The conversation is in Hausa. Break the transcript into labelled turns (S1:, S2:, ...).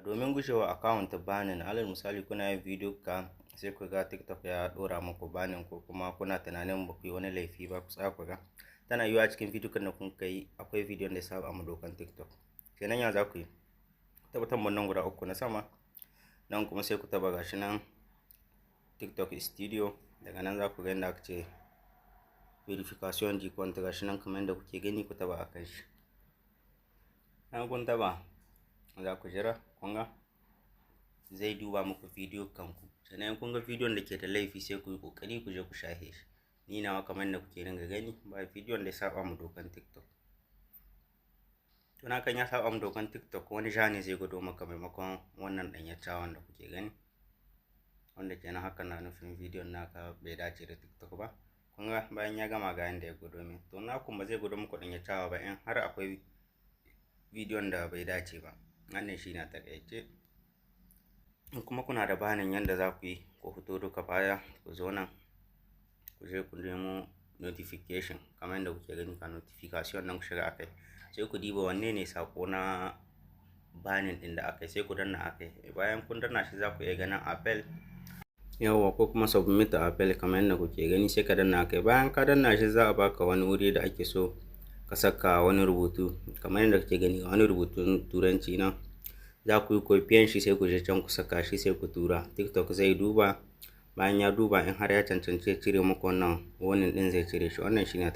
S1: Domin gujewa account banning, alal misali kuna yin video ka sai ku ga TikTok ya dora muku banning ko kuma kuna tunanin ba ku yi wani laifi ba, ku tsaya ku ga tana yiwuwa cikin video kan da kun kai akwai video da ya saba mu dokan TikTok. Kenan ya za ku yi? Tabbatar mun nan guda uku na sama, nan kuma sai ku taba gashi nan TikTok studio. Daga nan za ku ga inda aka ce verification di kwanta gashi nan kamar yadda kuke gani, ku taba akan shi. Nan kun taba za ku jira, kunga zai duba muku video kanku, sannan kun ga bidiyon da ke da laifi sai ku yi kokari ku je ku shahe shi. Ni nawa kamar da kuke ringa gani ba bidiyon da ya saba mu dokan TikTok. To na kan ya saba mu dokan TikTok, wani ja ne zai gudo maka maimakon wannan danyatawan da kuke gani, wanda kenan haka na nufin bidiyon naka bai dace da TikTok ba. Kun ga bayan ya gama ga yanda ya gudo min, to na kuma zai gudo muku danyatawa ba in har akwai bidiyon da bai dace ba. Wannan shi na takaice. Kuma kuna da bayanin yanda za ku yi, ku fito duka baya ku zo nan ku je ku nemo notification kamar yadda kuke gani ka notification nan ku shiga akai, sai ku diba wanne ne sako na banin din da akai, sai ku danna akai. Bayan kun danna shi za ku iya ganin appel yawa ko kuma submit appel kamar yadda kuke gani, sai ka danna akai. Bayan ka danna shi za a baka wani wuri da ake so ka saka wani rubutu kamar yadda kake gani, wani rubutun turanci nan za ku yi kofiyan shi sai ku je can ku saka shi sai ku tura. TikTok zai duba, bayan ya duba in har ya cancanci cire muku wannan warning din zai cire shi. Wannan shine